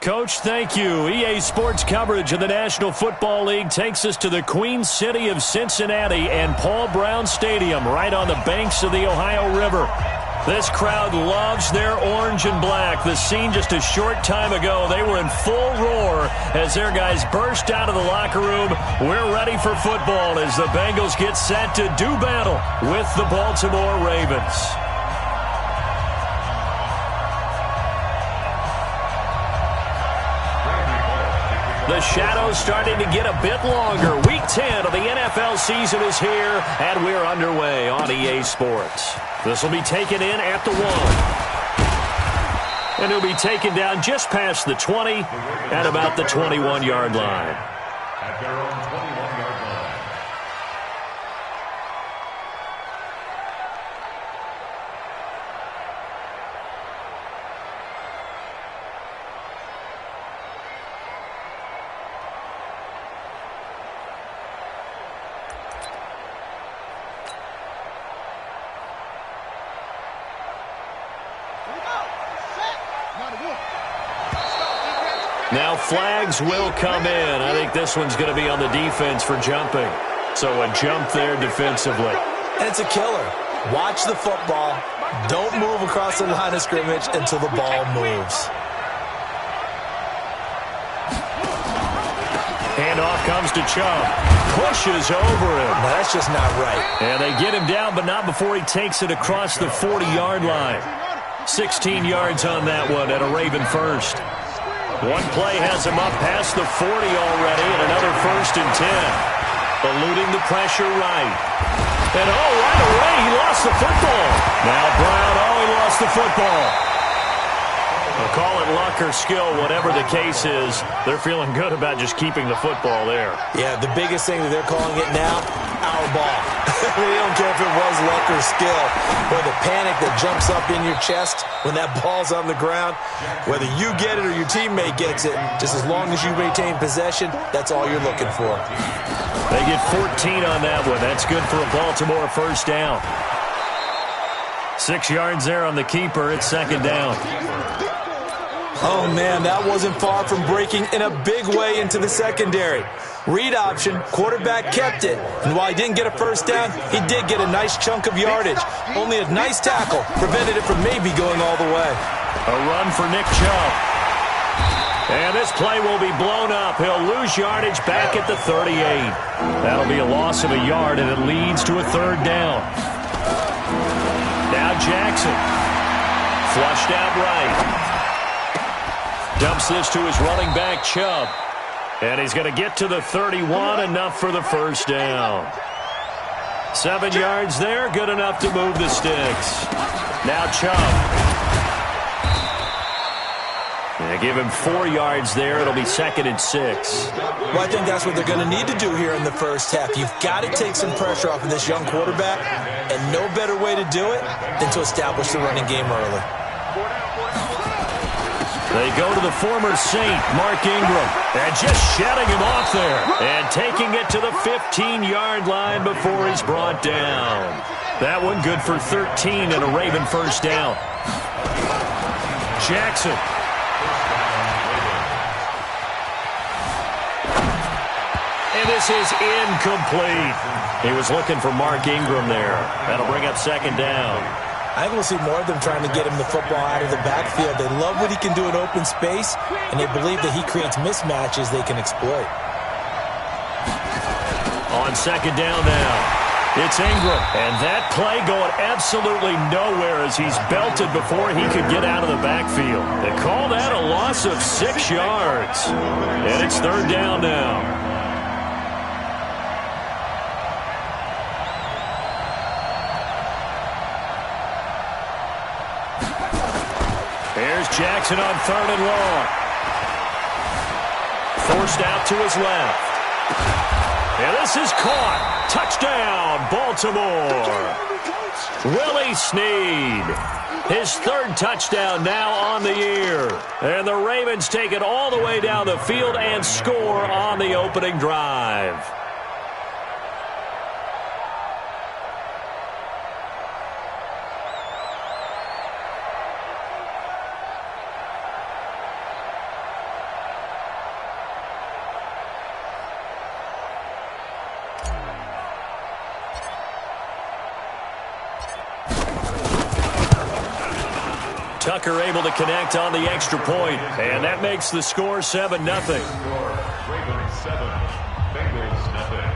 Coach, thank you. EA Sports coverage of the National Football League takes us to the Queen City of Cincinnati and Paul Brown Stadium right on the banks of the Ohio River. This crowd loves their orange and black. The scene just a short time ago, they were in full roar as their guys burst out of the locker room. We're ready for football as the Bengals get set to do battle with the Baltimore Ravens. The shadow's starting to get a bit longer. Week 10 of the NFL season is here, and we're underway on EA Sports. This will be taken in at the 1. And he'll be taken down just past the 20 at about the 21-yard line. At their own 21-yard line. Now flags will come in. I think this one's going to be on the defense for jumping. So a jump there defensively. And it's a killer. Watch the football. Don't move across the line of scrimmage until the ball moves. Handoff comes to Chubb. Pushes over him. No, that's just not right. And they get him down, but not before he takes it across the 40-yard line. 16 yards on that one at a Raven first. One play has him up past the 40 already, and another 1st and 10. Eluding the pressure right. And right away, he lost the football. Now Brown, he lost the football. They'll call it luck or skill, whatever the case is. They're feeling good about just keeping the football there. Yeah, the biggest thing that they're calling it now, our ball. They don't care if it was luck or skill, or the panic that jumps up in your chest when that ball's on the ground. Whether you get it or your teammate gets it, just as long as you maintain possession, that's all you're looking for. They get 14 on that one. That's good for a Baltimore first down. 6 yards there on the keeper. It's 2nd down. Oh, man, that wasn't far from breaking in a big way into the secondary. Read option, quarterback kept it, and while he didn't get a first down, he did get a nice chunk of yardage. Only a nice tackle prevented it from maybe going all the way. A run for Nick Chubb. And this play will be blown up. He'll lose yardage back at the 38. That'll be a loss of a yard, and it leads to a 3rd down. Now Jackson. Flushed out right. Dumps this to his running back, Chubb. And he's going to get to the 31, enough for the first down. 7 yards there, good enough to move the sticks. Now Chubb. They give him 4 yards there. It'll be 2nd and 6. Well, I think that's what they're going to need to do here in the first half. You've got to take some pressure off of this young quarterback, and no better way to do it than to establish the running game early. They go to the former Saint, Mark Ingram, and just shedding him off there and taking it to the 15-yard line before he's brought down. That one good for 13 and a Raven first down. Jackson. And this is incomplete. He was looking for Mark Ingram there. That'll bring up second down. I think we'll see more of them trying to get him the football out of the backfield. They love what he can do in open space, and they believe that he creates mismatches they can exploit. On second down now, it's Ingram. And that play going absolutely nowhere as he's belted before he could get out of the backfield. They call that a loss of 6 yards. And it's third down now. Here's Jackson on third and long. Forced out to his left. And this is caught. Touchdown, Baltimore. Willie Snead. His third touchdown now on the year. And the Ravens take it all the way down the field and score on the opening drive. Tucker able to connect on the extra point, and that makes the score 7-0. Ravens 7, Bengals nothing.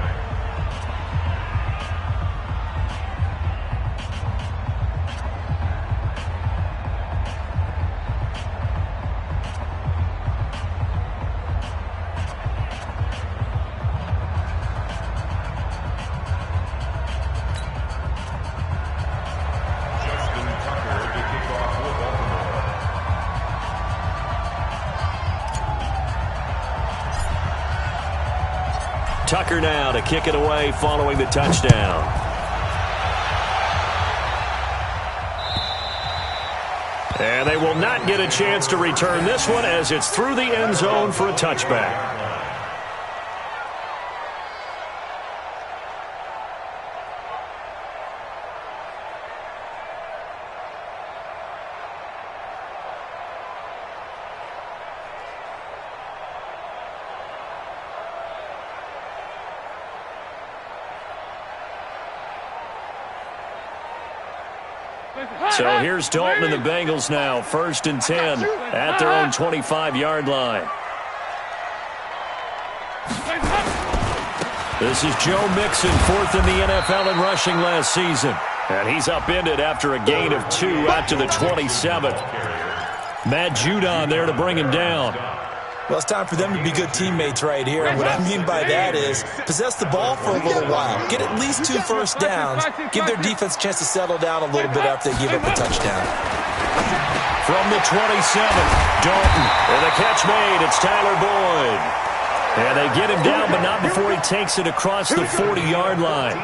Tucker now to kick it away following the touchdown. And they will not get a chance to return this one as it's through the end zone for a touchback. So here's Dalton and the Bengals now, 1st and 10 at their own 25-yard line. This is Joe Mixon, 4th in the NFL in rushing last season. And he's upended after a gain of 2 out to the 27th. Matt Judon there to bring him down. Well, it's time for them to be good teammates right here. And what I mean by that is possess the ball for a little while. Get at least 2 first downs. Give their defense a chance to settle down a little bit after they give up a touchdown. From the 27, Dalton. And the catch made. It's Tyler Boyd. And they get him down, but not before he takes it across the 40-yard line.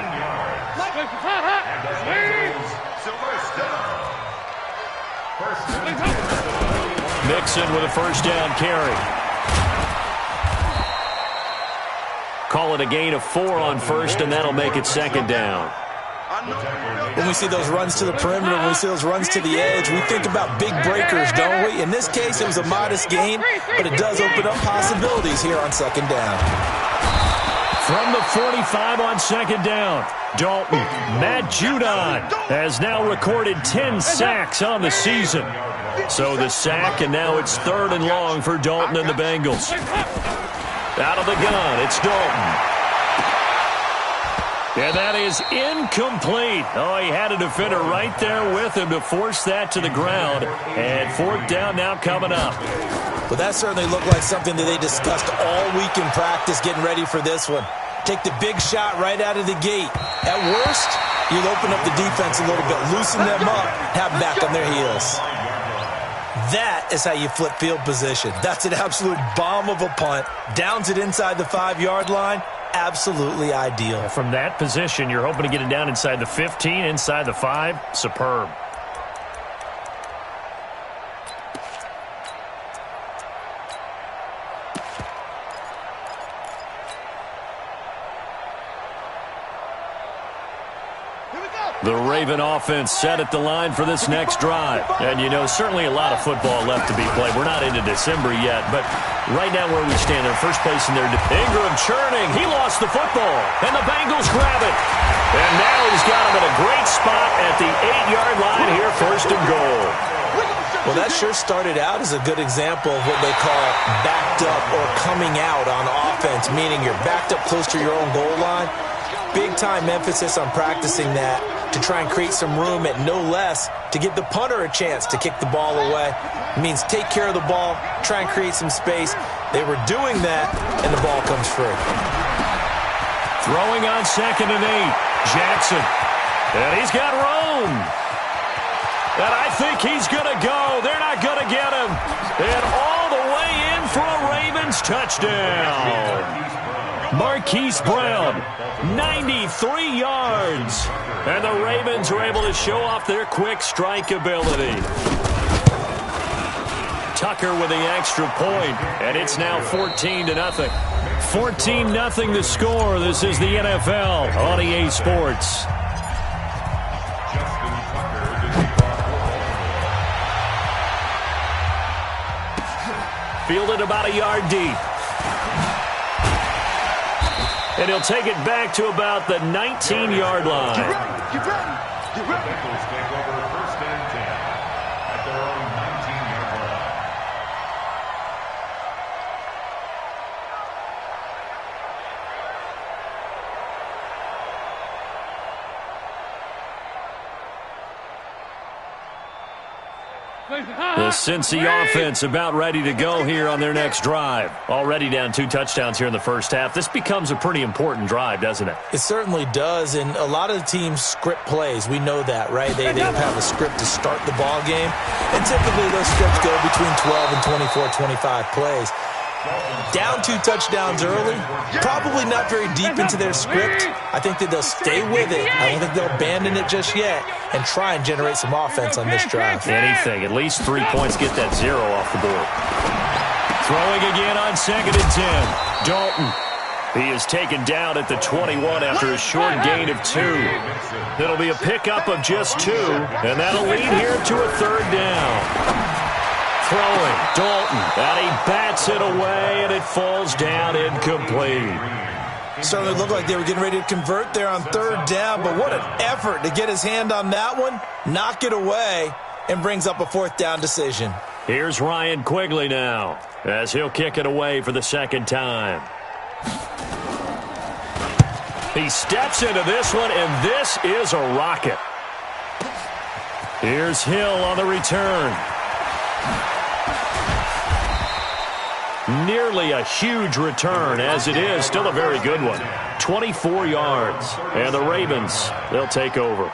Mixon with a first down carry. Call it a gain of 4 on first, and that'll make it 2nd down. When we see those runs to the perimeter, when we see those runs to the edge, we think about big breakers, don't we? In this case, it was a modest gain, but it does open up possibilities here on 2nd down. From the 45 on 2nd down, Dalton. Matt Judon has now recorded 10 sacks on the season. So the sack, and now it's 3rd and long for Dalton and the Bengals. Out of the gun, it's Dalton. And that is incomplete. Oh, he had a defender right there with him to force that to the ground. And 4th down now coming up. Well, that certainly looked like something that they discussed all week in practice getting ready for this one. Take the big shot right out of the gate. At worst, you'll open up the defense a little bit, loosen them up, have them back on their heels. That is how you flip field position. That's an absolute bomb of a punt. Downs it inside the 5-yard line. Absolutely ideal. From that position, you're hoping to get it down inside the 15, inside the 5. Superb. Here we go. The Raven offense set at the line for this next drive. And, you know, certainly a lot of football left to be played. We're not into December yet, but right now where we stand, in first place in there, Ingram churning. He lost the football, and the Bengals grab it. And now he's got him at a great spot at the 8-yard line here, first and goal. Well, that sure started out as a good example of what they call backed up or coming out on offense, meaning you're backed up close to your own goal line. Big-time emphasis on practicing that to try and create some room at no less to give the punter a chance to kick the ball away. It means take care of the ball, try and create some space. They were doing that, and the ball comes free. Throwing on 2nd and 8, Jackson. And he's got room. And I think he's going to go. They're not going to get him. And all the way in for a Ravens touchdown. Marquise Brown, 93 yards. And the Ravens are able to show off their quick strike ability. Tucker with the extra point, and it's now 14-0. 14-0 the score. This is the NFL on EA Sports. Fielded about a yard deep. And he'll take it back to about the 19-yard line. Get ready. The Bengals take over 1st and 10 at their own 19-yard line. The Cincy offense about ready to go here on their next drive. Already down 2 touchdowns here in the first half. This becomes a pretty important drive, doesn't it? It certainly does, and a lot of the teams script plays. We know that, right? They have a script to start the ball game, and typically those scripts go between 12 and 24, 25 plays. Down 2 touchdowns early, probably not very deep into their script. I think that they'll stay with it. I don't think they'll abandon it just yet and try and generate some offense on this drive. Anything. At least 3 points, get that 0 off the board. Throwing again on 2nd and 10. Dalton. He is taken down at the 21 after a short gain of 2. It'll be a pickup of just 2, and that'll lead here to a 3rd down. Throwing, Dalton, and he bats it away, and it falls down incomplete. Certainly looked like they were getting ready to convert there on 3rd down, but what an effort to get his hand on that one, knock it away, and brings up a 4th down decision. Here's Ryan Quigley now, as he'll kick it away for the 2nd time. He steps into this one, and this is a rocket. Here's Hill on the return. Nearly a huge return, as it is still a very good one. 24 yards, and the Ravens, they'll take over.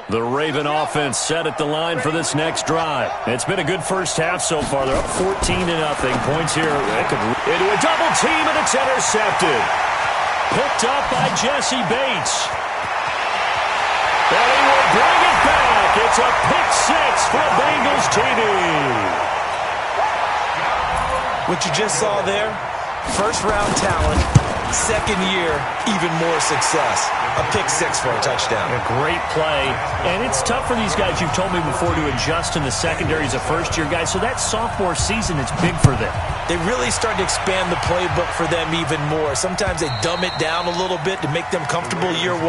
The Raven offense set at the line for this next drive. It's been a good first half so far. They're up 14-0. Points here. Into a double team, and it's intercepted. Picked up by Jesse Bates. And he will bring it back. It's a pick 6 for a Bengals TD. What you just saw there, first-round talent, second year, even more success. A pick 6 for a touchdown. A great play. And it's tough for these guys, you've told me before, to adjust in the secondary as a first-year guy. So that sophomore season is big for them. They really started to expand the playbook for them even more. Sometimes they dumb it down a little bit to make them comfortable year 1.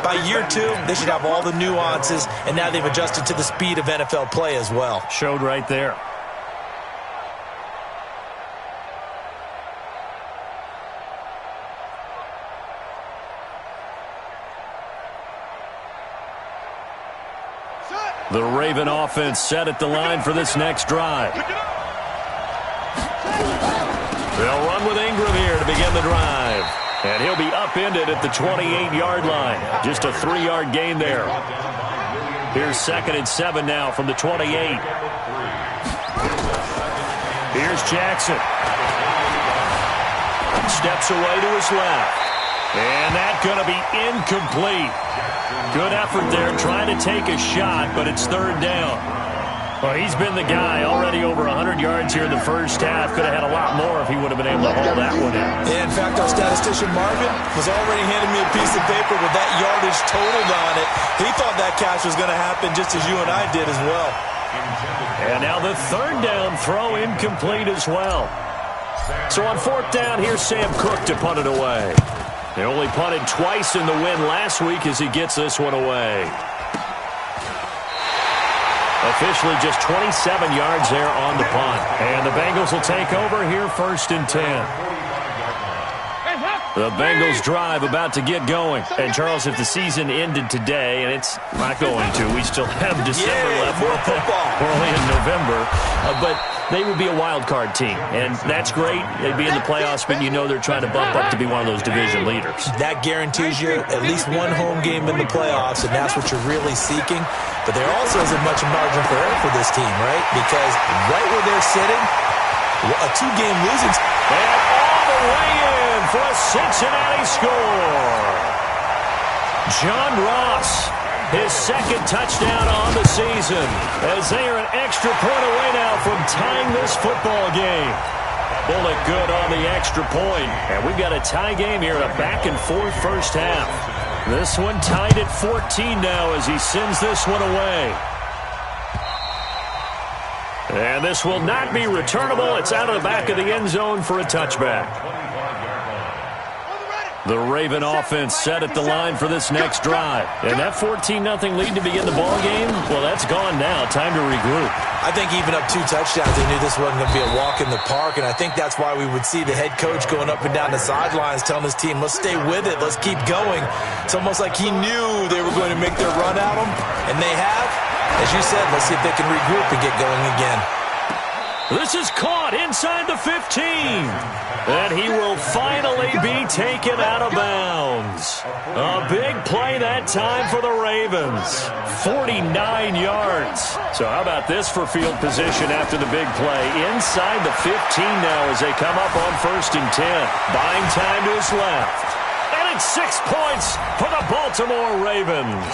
By year 2, they should have all the nuances, and now they've adjusted to the speed of NFL play as well. Showed right there. The Raven offense set at the line for this next drive. They'll run with Ingram here to begin the drive. And he'll be upended at the 28-yard line. Just a 3-yard gain there. Here's 2nd and 7 now from the 28. Here's Jackson. Steps away to his left. And that's going to be incomplete. Good effort there, trying to take a shot, but it's third down. Well, he's been the guy, already over 100 yards here in the first half. Could have had a lot more if he would have been able to hold that one in. Yeah, in fact, our statistician Marvin was already handing me a piece of paper with that yardage totaled on it. He thought that catch was going to happen just as you and I did as well. And now the third down throw incomplete as well. So on fourth down, here's Sam Cook to punt it away. They only punted twice in the win last week as he gets this one away. Officially just 27 yards there on the punt. And the Bengals will take over here, 1st and 10. The Bengals drive about to get going. And, Charles, if the season ended today, and it's not going to, we still have December left. More football. We're only in November. But they would be a wild card team, and that's great. They'd be in the playoffs, but you know they're trying to bump up to be one of those division leaders. That guarantees you at least one home game in the playoffs, and that's what you're really seeking. But there also isn't much margin for error for this team, right? Because right where they're sitting, a 2-game losing. And all the way in for a Cincinnati score. John Ross, his second touchdown on the season, as they are an extra point away now from tying this football game. Bullet good on the extra point, and we've got a tie game here, a back-and-forth first half. This one tied at 14 now as he sends this one away. And this will not be returnable. It's out of the back of the end zone for a touchback. The Raven offense set at the line for this next drive. And that 14-0 lead to begin the ball game, well, that's gone now. Time to regroup. I think even up 2 touchdowns, they knew this wasn't going to be a walk in the park, and I think that's why we would see the head coach going up and down the sidelines telling his team, let's stay with it, let's keep going. It's almost like he knew they were going to make their run at him, and they have. As you said, let's see if they can regroup and get going again. This is caught inside the 15. And he will finally be taken out of bounds. A big play that time for the Ravens. 49 yards. So how about this for field position after the big play? Inside the 15 now as they come up on 1st and 10. Buying time to his left. And it's 6 points for the Baltimore Ravens.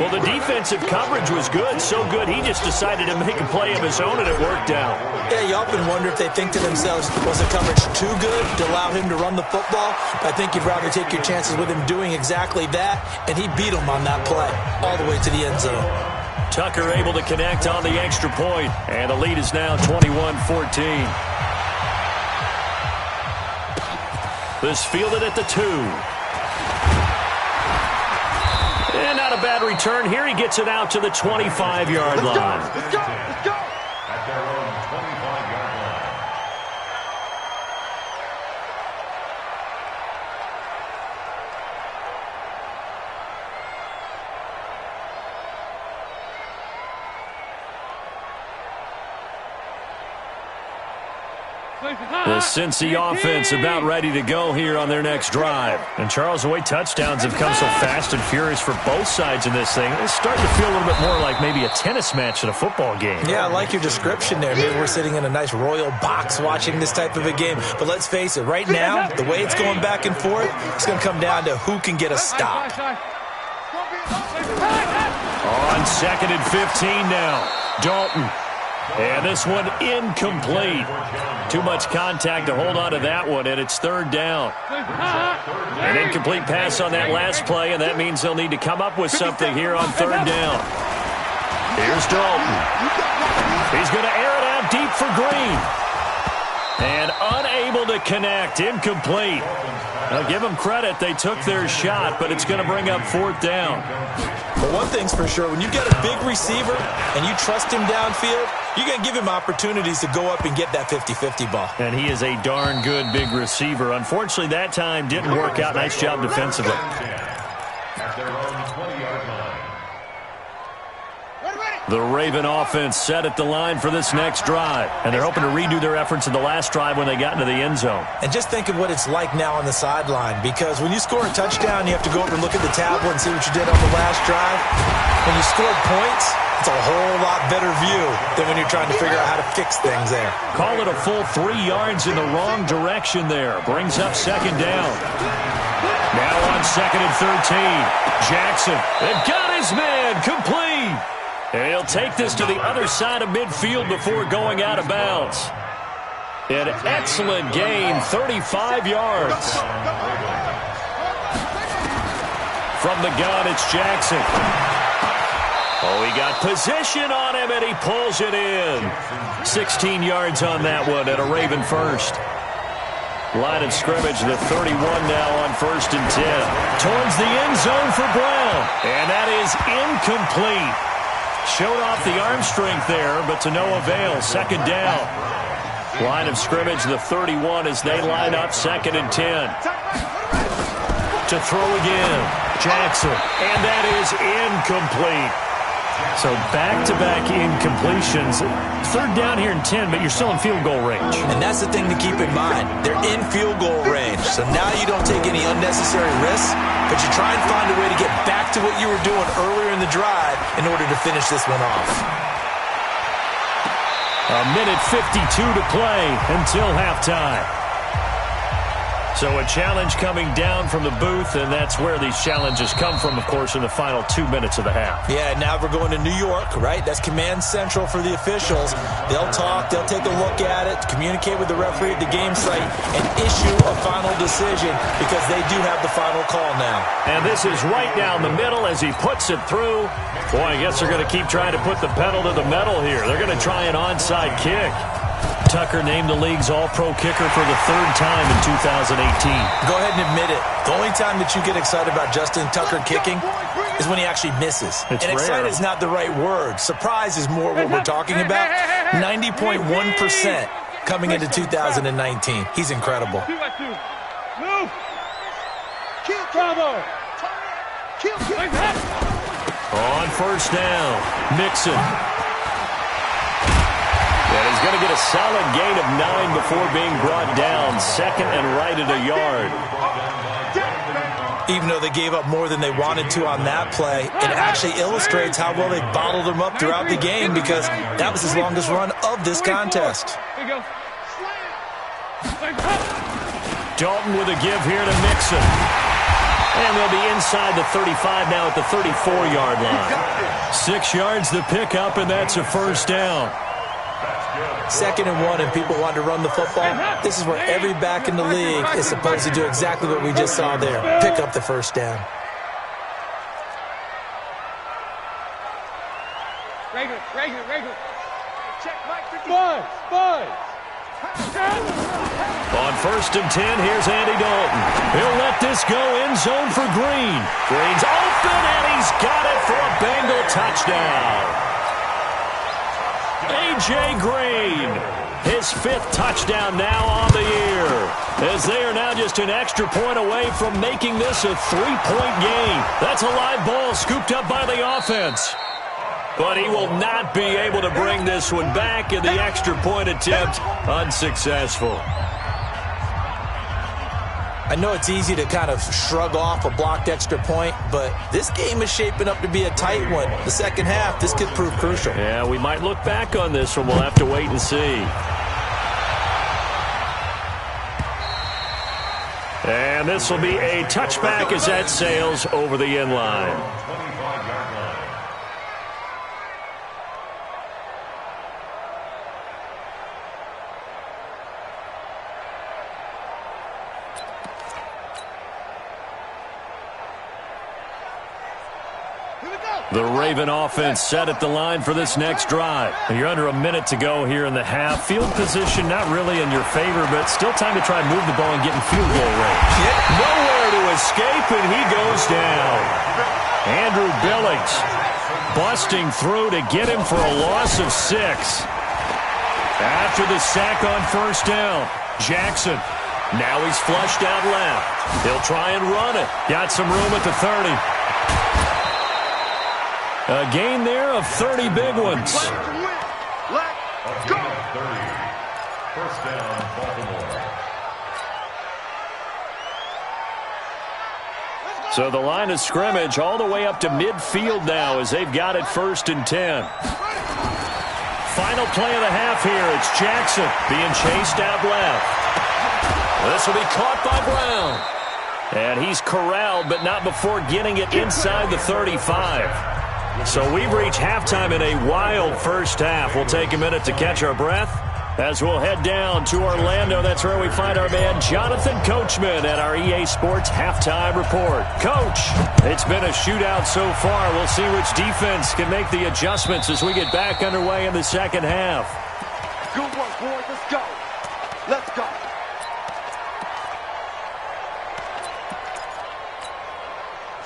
Well, the defensive coverage was good, so good he just decided to make a play of his own, and it worked out. Yeah, you often wonder if they think to themselves, was the coverage too good to allow him to run the football? But I think you'd rather take your chances with him doing exactly that, and he beat him on that play all the way to the end zone. Tucker able to connect on the extra point, and the lead is now 21-14. This fielded at the 2. And not a bad return here. He gets it out to the 25-yard line. Let's go. At their own 25-yard line. The Cincy offense about ready to go here on their next drive. And, Charles, the way touchdowns have come so fast and furious for both sides in this thing, it's starting to feel a little bit more like maybe a tennis match than a football game. Yeah, I like your description there. Maybe we're sitting in a nice royal box watching this type of a game. But let's face it, right now, the way it's going back and forth, it's going to come down to who can get a stop. On 2nd and 15 now, Dalton. And this one incomplete. Too much contact to hold on to that one, and it's 3rd down. An incomplete pass on that last play, and that means they'll need to come up with something here on 3rd down. Here's Dalton. He's going to air it out deep for Green. And unable to connect, incomplete. Now, give them credit. They took their shot, but it's going to bring up 4th down. But one thing's for sure, when you've got a big receiver and you trust him downfield, you're going to give him opportunities to go up and get that 50-50 ball. And he is a darn good big receiver. Unfortunately, that time didn't work out. Nice job defensively. At their own 20-yard line. The Raven offense set at the line for this next drive. And they're hoping to redo their efforts in the last drive when they got into the end zone. And just think of what it's like now on the sideline, because when you score a touchdown, you have to go over and look at the tablet and see what you did on the last drive. When you scored points, it's a whole lot better view than when you're trying to figure out how to fix things there. Call it a full 3 yards in the wrong direction there. Brings up 2nd down. Now on 2nd and 13. Jackson, and got his man, complete. And he'll take this to the other side of midfield before going out of bounds. An excellent gain, 35 yards. From the gun, it's Jackson. Oh, he got position on him, and he pulls it in. 16 yards on that one at a Raven first. Line of scrimmage, the 31 now on 1st and 10. Towards the end zone for Brown. And that is incomplete. Showed off the arm strength there, but to no avail. 2nd down. Line of scrimmage, the 31 as they line up 2nd and 10. To throw again. Jackson. And that is incomplete. So back-to-back incompletions. 3rd down here in 10, but you're still in field goal range. And that's the thing to keep in mind. They're in field goal range. So now you don't take any unnecessary risks, but you try and find a way to get back to what you were doing earlier in the drive in order to finish this one off. A minute 52 to play until halftime. So a challenge coming down from the booth, and that's where these challenges come from, of course, in the final 2 minutes of the half. Yeah, now we're going to New York, right? That's command central for the officials. They'll talk, they'll take a look at it, communicate with the referee at the game site, and issue a final decision because they do have the final call now. And this is right down the middle as he puts it through. Boy, I guess they're going to keep trying to put the pedal to the metal here. They're going to try an onside kick. Tucker named the league's all-pro kicker for the 3rd time in 2018. Go ahead and admit it. The only time that you get excited about Justin Tucker kicking is when he actually misses. It's and rare. Excited is not the right word. Surprise is more what we're talking about. 90.1% coming into 2019. He's incredible. Move. Kill, Bravo. Kill. On 1st down, Mixon. And he's going to get a solid gain of 9 before being brought down. 2nd and right at a yard. Even though they gave up more than they wanted to on that play, it actually illustrates how well they bottled them up throughout the game because that was his longest run of this contest. Dalton with a give here to Mixon. And they'll be inside the 35 now at the 34-yard line. 6 yards the pickup, and that's a 1st down. 2nd and 1, and people want to run the football. This is where every back in the league is supposed to do exactly what we just saw there. Pick up the 1st down. Regular. Check, Mike. Buzz. On 1st and 10, here's Andy Dalton. He'll let this go in zone for Green. Green's open, and he's got it for a Bengal touchdown. A.J. Green, his 5th touchdown now on the year, as they are now just an extra point away from making this a 3-point game. That's a live ball scooped up by the offense. But he will not be able to bring this one back, and the extra point attempt unsuccessful. I know it's easy to kind of shrug off a blocked extra point, but this game is shaping up to be a tight one. The 2nd half, this could prove crucial. Yeah, we might look back on this one. We'll have to wait and see. And this will be a touchback as that sails over the end line. The Raven offense set at the line for this next drive. You're under a minute to go here in the half. Field position not really in your favor, but still time to try and move the ball and get in field goal range. Nowhere to escape, and he goes down. Andrew Billings busting through to get him for a loss of 6. After the sack on 1st down, Jackson. Now he's flushed out left. He'll try and run it. Got some room at the 30. A gain there of 30 big ones. Let's go. 30. 1st down, Baltimore. So the line of scrimmage all the way up to midfield now as they've got it 1st and 10. Final play of the half here. It's Jackson being chased out left. This will be caught by Brown. And he's corralled, but not before getting it inside the 35. So we've reached halftime in a wild first half. We'll take a minute to catch our breath as we'll head down to Orlando. That's where we find our man Jonathan Coachman at our EA Sports Halftime Report. Coach, it's been a shootout so far. We'll see which defense can make the adjustments as we get back underway in the second half. Good work, boys. Let's go. Let's go.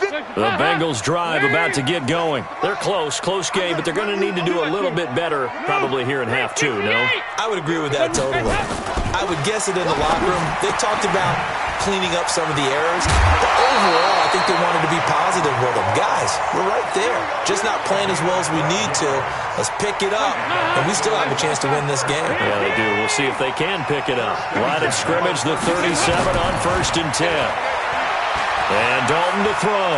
The Bengals drive about to get going. They're close game, but they're going to need to do a little bit better probably here in half two, no? I would agree with that totally. I would guess it in the locker room. They talked about cleaning up some of the errors, but overall, I think they wanted to be positive with them. Guys, we're right there. Just not playing as well as we need to. Let's pick it up, and we still have a chance to win this game. Yeah, they do. We'll see if they can pick it up. Line of scrimmage, the 37 on 1st and 10. And Dalton to throw.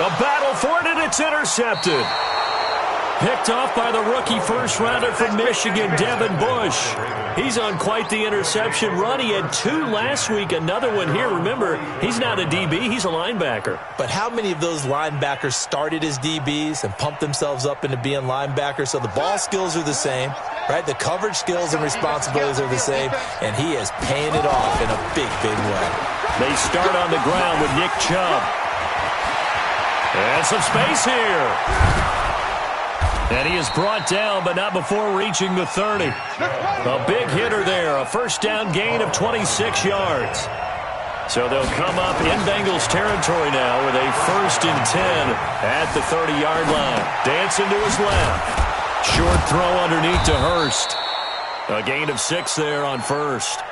A battle for it, and it's intercepted. Picked off by the rookie first-rounder from Michigan, Devin Bush. He's on quite the interception run. He had 2 last week, another one here. Remember, he's not a DB, he's a linebacker. But how many of those linebackers started as DBs and pumped themselves up into being linebackers? So the ball skills are the same, right? The coverage skills and responsibilities are the same, and he is paying it off in a big, big way. They start on the ground with Nick Chubb. And some space here. And he is brought down, but not before reaching the 30. A big hitter there, a first down gain of 26 yards. So they'll come up in Bengals territory now with a 1st and 10 at the 30-yard line. Dancing to his left. Short throw underneath to Hurst. A gain of 6 there on 1st.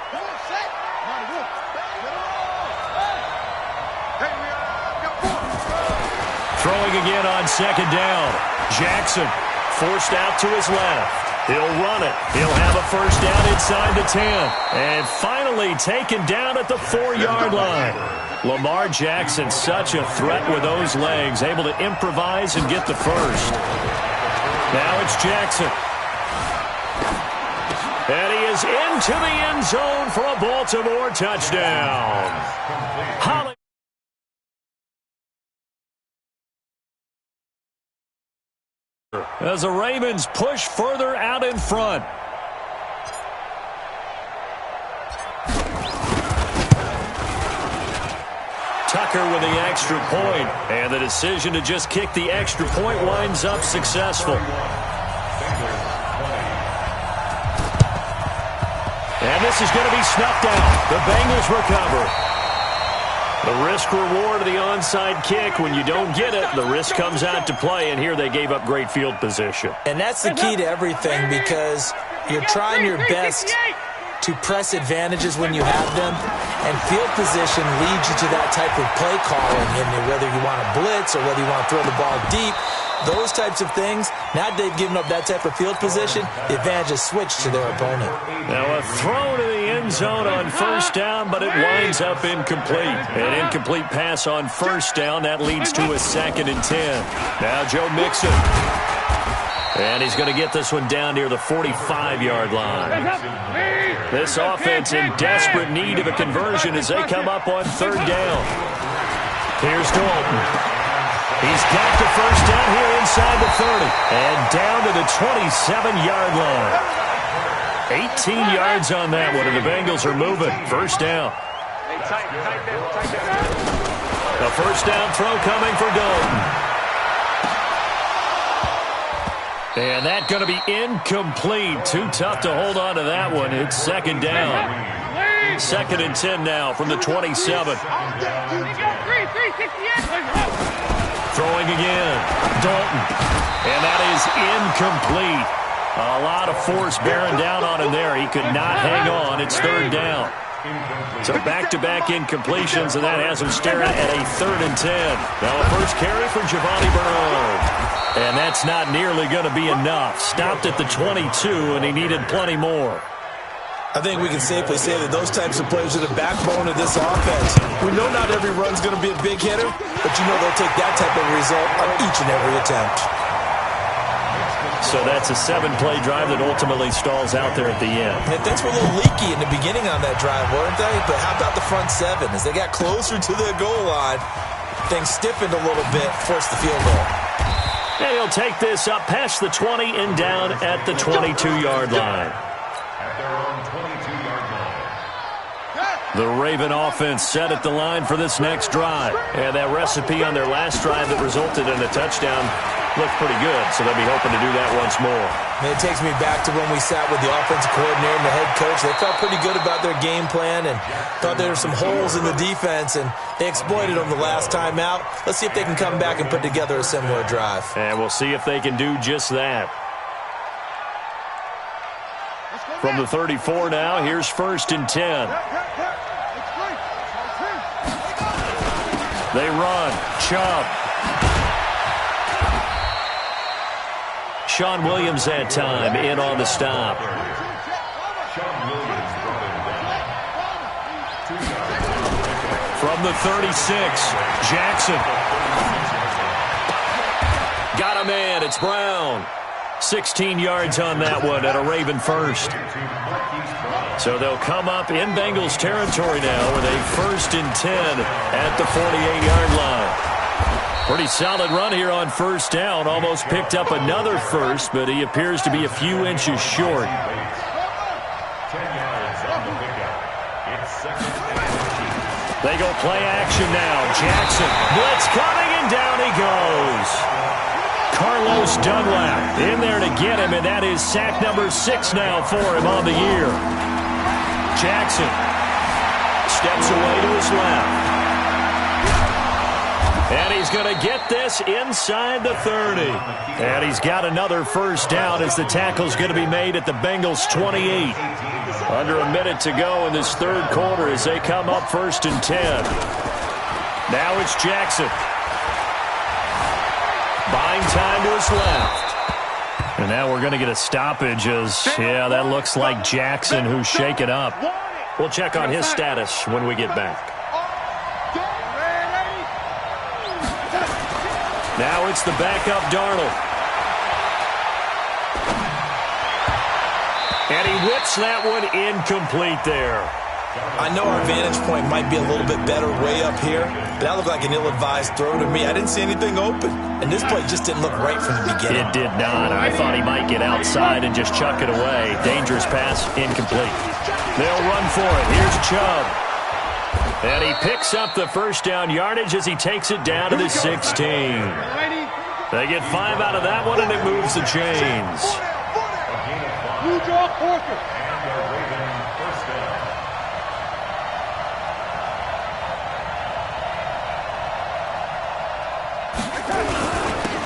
Throwing again on 2nd down. Jackson forced out to his left. He'll run it. He'll have a first down inside the 10. And finally taken down at the 4-yard line. Lamar Jackson, such a threat with those legs, able to improvise and get the first. Now it's Jackson. And he is into the end zone for a Baltimore touchdown. As the Ravens push further out in front. Tucker with the extra point, and the decision to just kick the extra point winds up successful. And this is going to be snuffed out. The Bengals recover. The risk-reward of the onside kick, when you don't get it, the risk comes out to play, and here they gave up great field position. And that's the key to everything, because you're trying your best to press advantages when you have them, and field position leads you to that type of play calling, and whether you want to blitz or whether you want to throw the ball deep, those types of things. Now they've given up that type of field position, the advantage is switched to their opponent. Now a throw to the end zone on first down, but it winds up incomplete. An incomplete pass on first down, that leads to a 2nd and 10. Now Joe Mixon. And he's going to get this one down near the 45-yard line. This offense in desperate need of a conversion as they come up on 3rd down. Here's Dalton. He's got the first down here inside the 30. And down to the 27-yard line. 18 yards on that one, and the Bengals are moving. First down. A first down throw coming for Dalton. And that's going to be incomplete. Too tough to hold on to that one. It's 2nd down. 2nd and 10 now from the 27. Throwing again. Dalton. And that is incomplete. A lot of force bearing down on him there. He could not hang on. It's 3rd down. So back-to-back incompletions, and that has him staring at a 3rd and 10. Now a first carry for Giovanni Bernard. And that's not nearly going to be enough. Stopped at the 22, and he needed plenty more. I think we can safely say that those types of players are the backbone of this offense. We know not every run's going to be a big hitter, but you know they'll take that type of result on each and every attempt. So that's a 7-play drive that ultimately stalls out there at the end. And things were a little leaky in the beginning on that drive, weren't they? But how about the front 7? As they got closer to the goal line, things stiffened a little bit, forced the field goal. And he'll take this up past the 20 and down at the 22-yard line. At their own 22-yard line. The Raven offense set at the line for this next drive. And that recipe on their last drive that resulted in a touchdown looked pretty good, so they'll be hoping to do that once more. And it takes me back to when we sat with the offensive coordinator and the head coach. They felt pretty good about their game plan and thought there were some holes in the defense, and they exploited them the last time out. Let's see if they can come back and put together a similar drive. And we'll see if they can do just that. From the 34 now, here's 1st and 10. They run. Chubb. Sean Williams that time in on the stop. Sean Williams brought him down. From the 36, Jackson. Got a man. It's Brown. 16 yards on that one at a Raven first. So they'll come up in Bengals territory now with a 1st and 10 at the 48-yard line. Pretty solid run here on 1st down. Almost picked up another first, but he appears to be a few inches short. 10 yards on the pickup. It's 2nd and 8. They go play action now. Jackson. Blitz coming, and down he goes. Carlos Dunlap in there to get him, and that is sack number 6 now for him on the year. Jackson steps away to his left. And he's going to get this inside the 30. And he's got another 1st down as the tackle's going to be made at the Bengals 28. Under a minute to go in this 3rd quarter as they come up 1st and 10. Now it's Jackson. Buying time to his left. And now we're going to get a stoppage as, yeah, that looks like Jackson who's shaken up. We'll check on his status when we get back. Now it's the backup Darnold. And he whips that one incomplete there. I know our vantage point might be a little bit better way up here, but that looked like an ill-advised throw to me. I didn't see anything open, and this play just didn't look right from the beginning. It did not. I thought he might get outside and just chuck it away. Dangerous pass, incomplete. They'll run for it. Here's Chubb. And he picks up the 1st down yardage as he takes it down to the 16. They get 5 out of that one, and it moves the chains.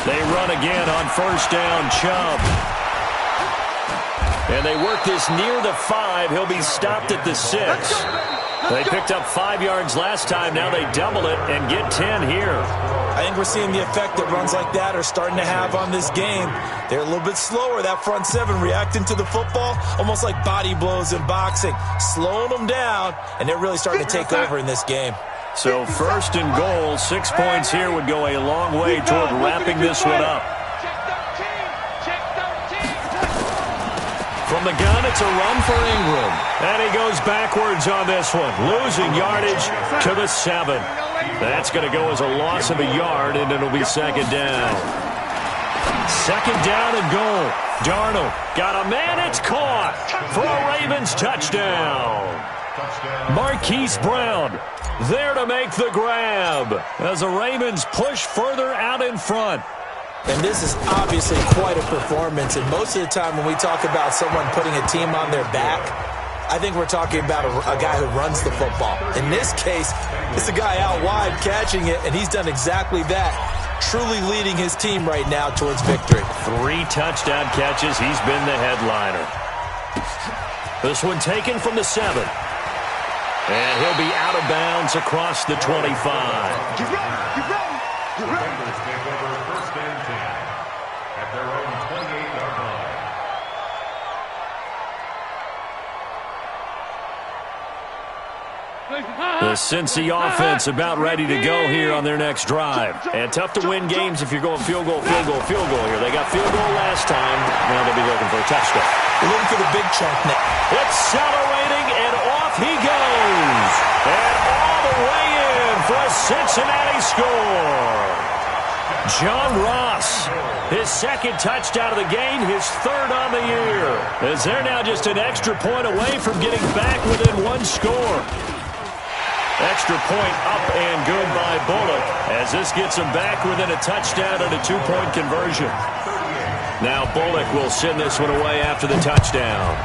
They run again on 1st down, Chubb. And they work this near the 5. He'll be stopped at the 6. They picked up 5 yards last time. Now they double it and get 10 here. I think we're seeing the effect that runs like that are starting to have on this game. They're a little bit slower, that front 7, reacting to the football, almost like body blows in boxing, slowing them down, and they're really starting to take over in this game. So 1st and goal, 6 points here would go a long way toward wrapping this one up. From the gun, it's a run for Ingram. And he goes backwards on this one, losing yardage to the 7. That's going to go as a loss of a yard, and it'll be 2nd down. 2nd down and goal. Darnold got a man. It's caught for a Ravens touchdown. Marquise Brown there to make the grab as the Ravens push further out in front. And this is obviously quite a performance. And most of the time when we talk about someone putting a team on their back, I think we're talking about a guy who runs the football. In this case, it's a guy out wide catching it, and he's done exactly that. Truly leading his team right now towards victory. 3 touchdown catches. He's been the headliner. This one taken from the 7. And he'll be out of bounds across the 25. Defenders take over 1st and 10 at their own 28-yard line. The Cincy offense about ready to go here on their next drive. And tough to win games if you're going field goal, field goal, field goal here. They got field goal last time. a touchdown. Looking for the big chunk now. Accelerating, and off he goes. And all the way in for a Cincinnati score. John Ross, his second touchdown of the game, his third on the year. As they're now just an extra point away from getting back within one score. Extra point up and good by Bullock as this gets him back within a touchdown and a two-point conversion. Now Bullock will send this one away after the touchdown.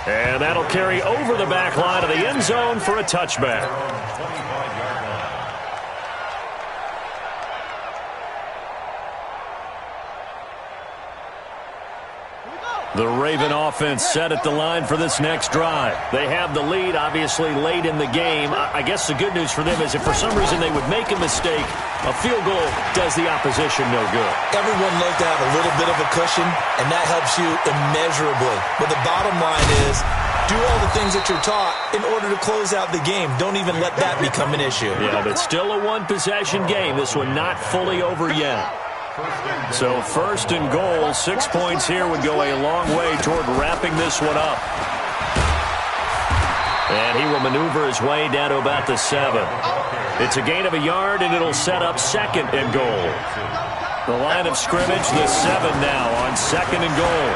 And that'll carry over the back line of the end zone for a touchback. The Raven offense set at the line for this next drive. They have the lead, obviously, late in the game. I guess the good news for them is if for some reason they would make a mistake, a field goal does the opposition no good. Everyone loves to have a little bit of a cushion, and that helps you immeasurably. But the bottom line is, do all the things that you're taught in order to close out the game. Don't even let that become an issue. Yeah, but still a one-possession game. This one not fully over yet. So first and goal, 6 points here would go a long way toward wrapping this one up. And he will maneuver his way down to about the 7. It's a gain of a yard, and it'll set up second and goal. The line of scrimmage, the 7 now on second and goal.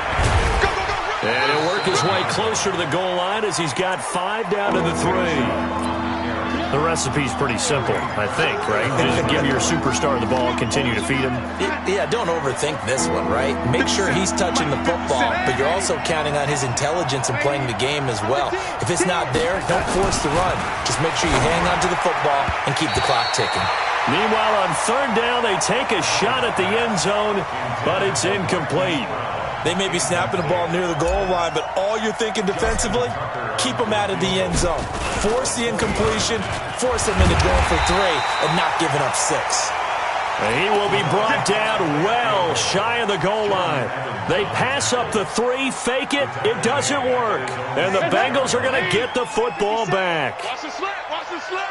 And he'll work his way closer to the goal line as he's got 5 down to the 3. The recipe's pretty simple, I think, right? Just give your superstar the ball, continue to feed him. Yeah, don't overthink this one, right? Make sure he's touching the football, but you're also counting on his intelligence in playing the game as well. If it's not there, don't force the run. Just make sure you hang on to the football and keep the clock ticking. Meanwhile, on third down, they take a shot at the end zone, but it's incomplete. They may be snapping the ball near the goal line, but all you're thinking defensively, keep them out of the end zone. Force the incompletion, force them into going for 3 and not giving up 6. He will be brought down well shy of the goal line. They pass up the 3, fake it, it doesn't work. And the Bengals are going to get the football back. Watch the slant, watch the slant.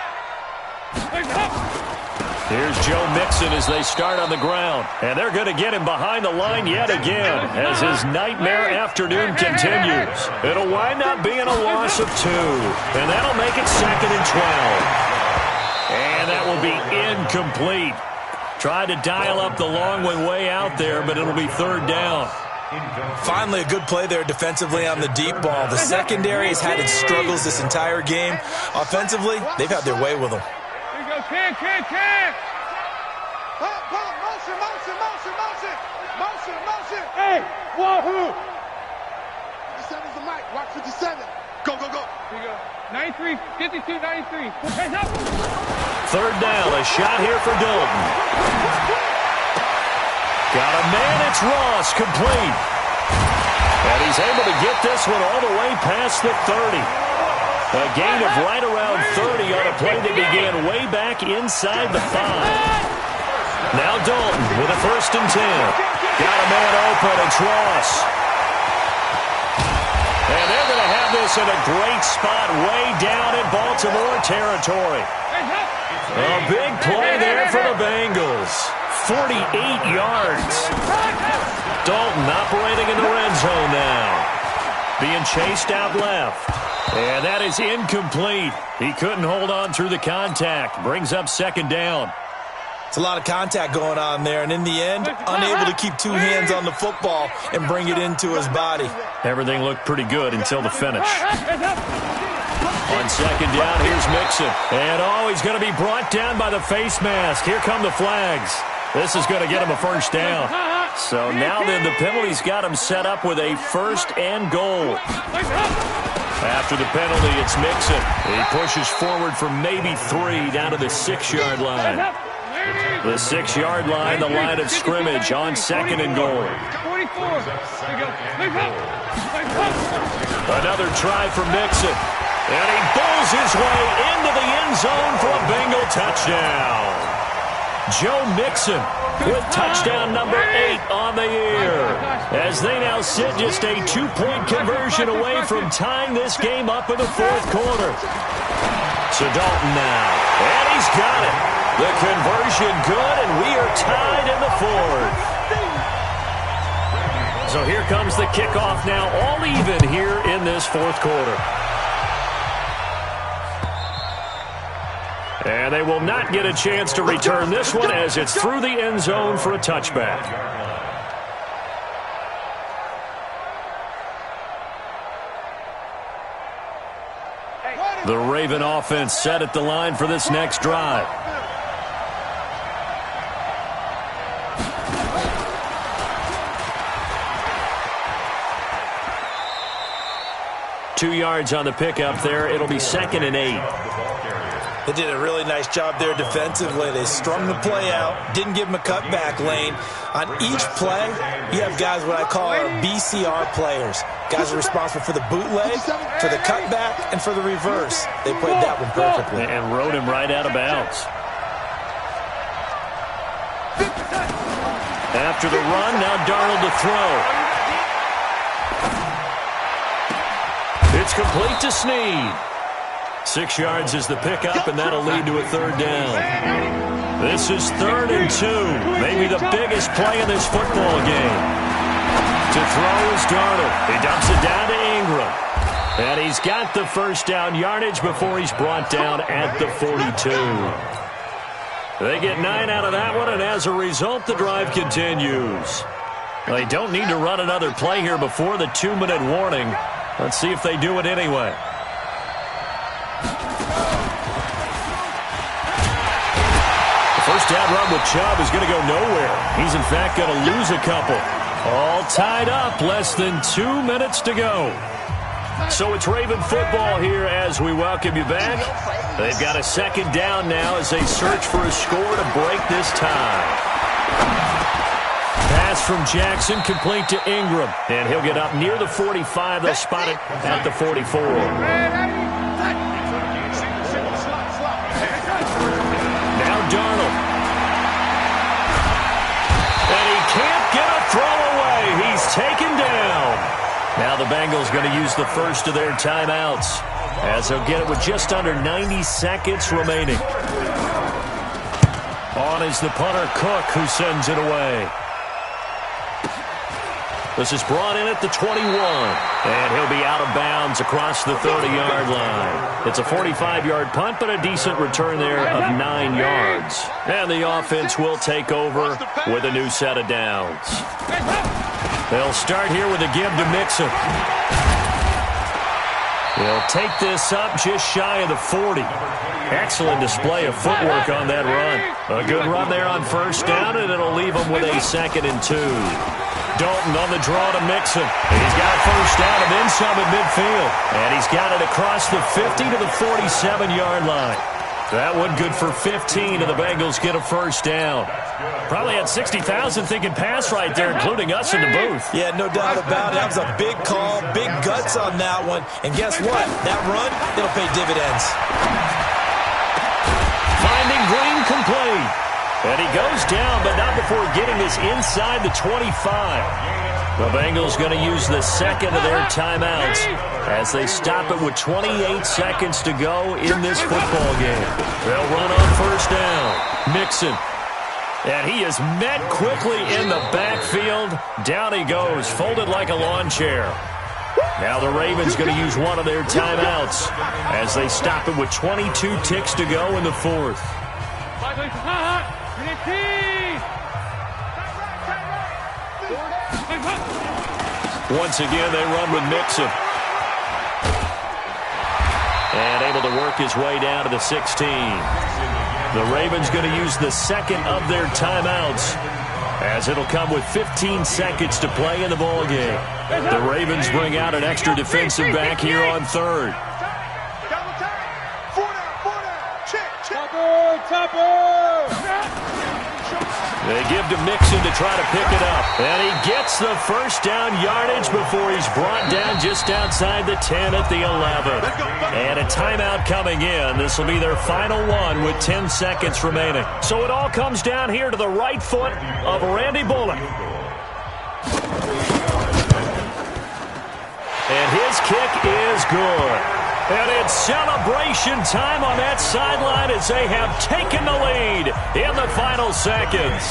Here's Joe Mixon as they start on the ground. And they're going to get him behind the line yet again as his nightmare afternoon continues. It'll wind up being a loss of 2. And that'll make it second and 12. And that will be incomplete. Tried to dial up the long one way out there, but it'll be third down. Finally, a good play there defensively on the deep ball. The secondary has had its struggles this entire game. Offensively, they've had their way with them. Can. Motion. Hey, wahoo! 57's the mic. Watch 57. Go. Here you go. 93, 52, 93. Hands up. Third down, a shot here for Dalton. Got a man, it's Ross, complete. And he's able to get this one all the way past the 30. A gain of right around 30 on a play that began way back inside the 5. Now Dalton with a first and 10. Got a man open, it's Ross. And they're going to have this in a great spot way down in Baltimore territory. A big play there for the Bengals. 48 yards. Dalton operating in the red zone now. Being chased out left. And that is incomplete. He couldn't hold on through the contact. Brings up second down. It's a lot of contact going on there, and in the end, unable to keep 2 hands on the football and bring it into his body. Everything looked pretty good until the finish. On second down, here's Mixon. And, he's going to be brought down by the face mask. Here come the flags. This is going to get him a first down. So now then, the penalty's got him set up with a first and goal. After the penalty, it's Mixon. He pushes forward for maybe 3 down to the 6-yard line. The 6-yard line, the line of scrimmage on second and goal. Another try for Mixon. And he bowls his way into the end zone for a Bengal touchdown. Joe Mixon with touchdown number 8 on the year. As they now sit just a 2-point conversion away from tying this game up in the 4th quarter. So Dalton now. And he's got it. The conversion good, and we are tied in the fourth. So here comes the kickoff now, all even here in this fourth quarter. And they will not get a chance to return this one as it's through the end zone for a touchback. The Raven offense set at the line for this next drive. Two yards on the pickup there. It'll be 2nd and 8. They did a really nice job there defensively. They strung the play out, didn't give them a cutback lane. On each play, you have guys what I call our BCR players. Guys are responsible for the bootleg, for the cutback, and for the reverse. They played that one perfectly. And rode him right out of bounds. After the run, now Darnold to throw. It's complete to Snead. 6 yards is the pickup, and that'll lead to a 3rd down. This is 3rd and 2. Maybe the biggest play in this football game. To throw is Darnold. He dumps it down to Ingram. And he's got the first down yardage before he's brought down at the 42. They get 9 out of that one, and as a result, the drive continues. They don't need to run another play here before the 2-minute warning. Let's see if they do it anyway. The first down run with Chubb is going to go nowhere. He's, in fact, going to lose a couple. All tied up, less than 2 minutes to go. So it's Raven football here as we welcome you back. They've got a 2nd down now as they search for a score to break this tie. Pass from Jackson complete to Ingram. And he'll get up near the 45. They'll spot it at the 44. Now Darnold. And he can't get a throw away. He's taken down. Now the Bengals going to use the first of their timeouts as they'll get it with just under 90 seconds remaining. On is the punter Cook, who sends it away. This is brought in at the 21, and he'll be out of bounds across the 30-yard line. It's a 45-yard punt, but a decent return there of 9 yards. And the offense will take over with a new set of downs. They'll start here with a give to Mixon. He'll take this up just shy of the 40. Excellent display of footwork on that run. A good run there on first down, and it'll leave them with a 2nd and 2. Dalton on the draw to Mixon. And he's got a first down and then some at midfield. And he's got it across the 50 to the 47-yard line. That one good for 15, and the Bengals get a first down. Probably had 60,000 thinking pass right there, including us in the booth. Yeah, no doubt about it. That was a big call, big guts on that one. And guess what? That run, it'll pay dividends. Finding Green complete. And he goes down, but not before getting this inside the 25. The Bengals going to use the 2nd of their timeouts as they stop it with 28 seconds to go in this football game. They'll run on first down. Mixon. And he is met quickly in the backfield. Down he goes, folded like a lawn chair. Now the Ravens going to use one of their timeouts as they stop it with 22 ticks to go in the fourth. Once again, they run with Mixon. And able to work his way down to the 16. The Ravens going to use the 2nd of their timeouts as it'll come with 15 seconds to play in the ballgame. The Ravens bring out an extra defensive back here on 3rd. They give to Mixon to try to pick it up. And he gets the first down yardage before he's brought down just outside the 10 at the 11. And a timeout coming in. This will be their final one with 10 seconds remaining. So it all comes down here to the right foot of Randy Bullock. And his kick is good. And it's celebration time on that sideline as they have taken the lead in the final seconds.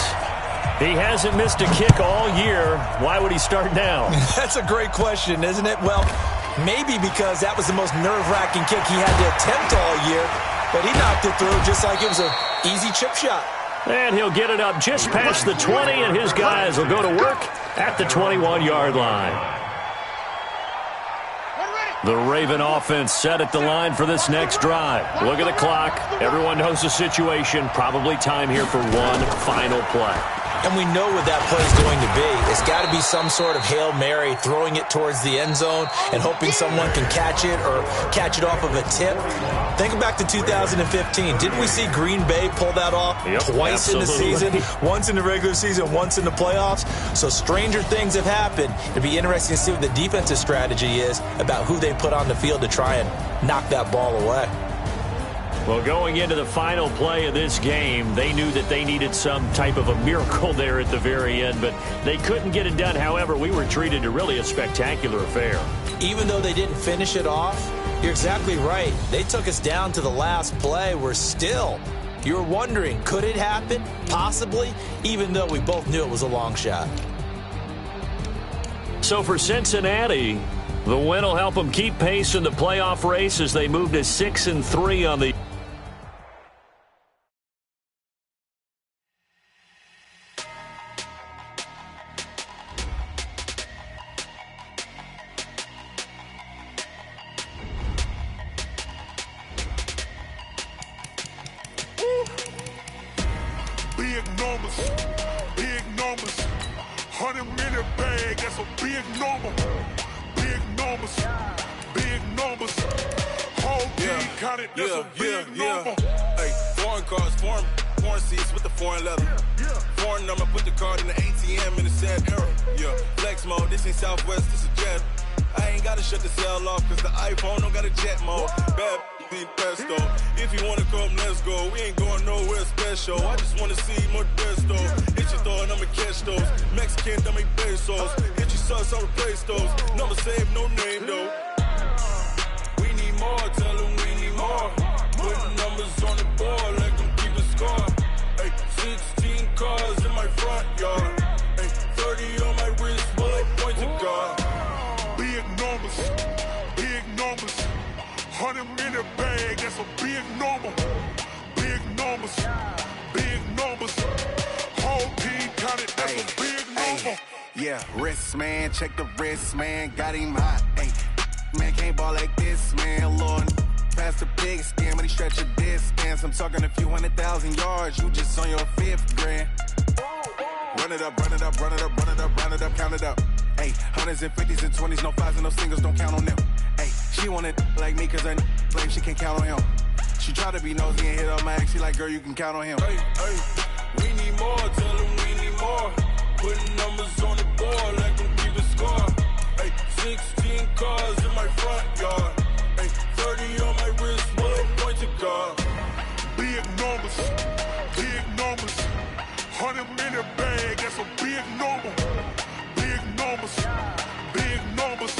He hasn't missed a kick all year. Why would he start now? That's a great question, isn't it? Well, maybe because that was the most nerve-wracking kick he had to attempt all year, but he knocked it through just like it was an easy chip shot. And he'll get it up just past the 20, and his guys will go to work at the 21-yard line. The Raven offense set at the line for this next drive. Look at the clock. Everyone knows the situation. Probably time here for one final play. And we know what that play is going to be. It's got to be some sort of Hail Mary, throwing it towards the end zone and hoping someone can catch it or catch it off of a tip. Think back to 2015. Didn't we see Green Bay pull that off twice in the season? Once in the regular season, once in the playoffs. So stranger things have happened. It'd be interesting to see what the defensive strategy is about who they put on the field to try and knock that ball away. Well, going into the final play of this game, they knew that they needed some type of a miracle there at the very end, but they couldn't get it done. However, we were treated to really a spectacular affair. Even though they didn't finish it off, you're exactly right. They took us down to the last play. You were wondering, could it happen? Possibly, even though we both knew it was a long shot. So for Cincinnati, the win will help them keep pace in the playoff race as they move to 6-3 on the big numbers, 100-minute bag, that's a big number. Big numbers, whole team counted, that's a big number. Hey, foreign cars, foreign seats with the foreign leather. Foreign number, put the card in the ATM in the sad era. Yeah, flex mode, this ain't Southwest, this is jet. I ain't gotta shut the cell off, cause the iPhone don't got a jet mode. Bad need pesto. If you wanna come, let's go. We ain't going nowhere special. I just wanna see more desto. Hit your throw and I'ma catch those. Mexican, dummy pesos. Hit your sauce, I'll replace those. Number save, no name though. We need more, tell them we need more. Putting numbers on the board, let them keep the score. Hey, 16 cars in my front yard. Hey, 30 on my wrist, bullet point to God. Big numbers, 100-minute bag, that's a big number. Big numbers, whole team counted, that's a big number. Yeah, wrist man, check the wrist man, got him hot. Hey, man can't ball like this, man. Lord, past the big skin when he stretch a distance. I'm talking a few 100,000 yards, you just on your 5th grand. Run it up, count it up. Hey, hundreds and 50s and 20s, no 5s and no singles, don't count on them. Hey, she want it like me cause her claim she can't count on him. She try to be nosy and hit up my ex, she like, girl, you can count on him. Hey, we need more, tell them we need more. Putting numbers on the board, let them keep the score. Hey, 16 cars in my front yard. Hey, 30 on my wrist, bullet point to God. Big numbers, 100-minute bag, that's a big number. Big numbers,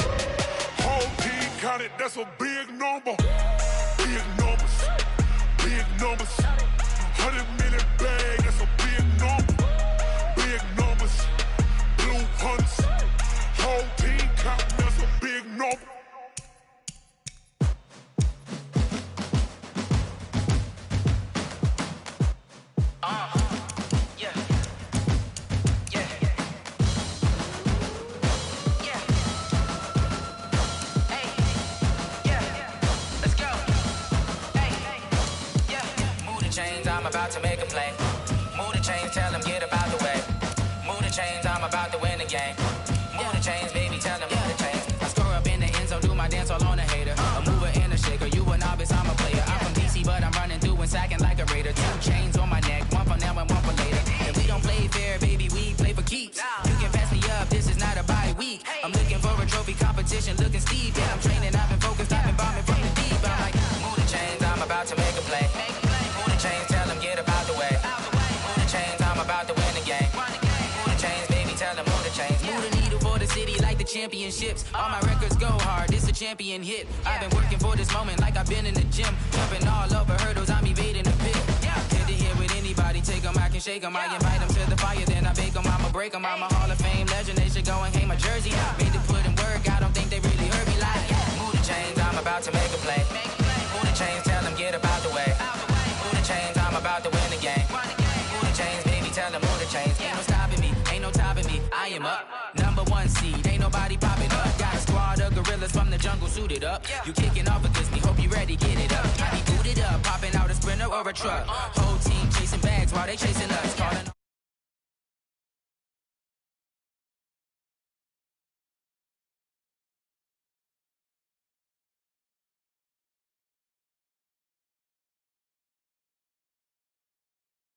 whole team counted, that's a big number. Big numbers, 100-minute bag, that's a big number. Big numbers, blue hunts, whole team counted, that's a big number. I'm about to make a play. Move the chains, tell them get up out the way. Move the chains, I'm about to win the game. Move the chains, baby, tell them move the chains. I score up in the end zone, do my dance all on a hater. A mover and a shaker, you a novice, I'm a player. I'm from DC, but I'm running through and sacking like a raider. 2 chains on my neck, one for now and one for later. And we don't play fair, baby, we play for keeps. You can pass me up, this is not a bye week. I'm looking for a trophy competition, looking steep. Yeah, I'm training, I've been focused, I've been bombing from the deep. I'm like, move the chains, I'm about to make a play. Move the chains, tell them get up out the way. Move the chains, I'm about to win the game. Move the chains, baby, tell them move the chains. Move championships. All my records go hard, this a champion hit. I've been working for this moment like I've been in the gym. Jumping all over hurdles, I'm evading the pit. Head to head with anybody, take them, I can shake them. I invite them to the fire, then I bake them, I'ma break them. I'm a Hall of Fame legend, they should go and hang my jersey. Made to put in work, I don't think they really heard me like, move the chains, I'm about to make a play. Move the chains, tell them get up out the way. Move the chains, I'm about to win the game. Move the chains, baby, tell them move the chains. Ain't no stopping me, ain't no topping me. I am up, #1 seed, ain't nobody popping up. Got a squad of gorillas from the jungle suited up. You kicking off against me, hope you ready, get it up. I be booted up, popping out a Sprinter or a truck. Whole team chasing bags while they chasing us. Calling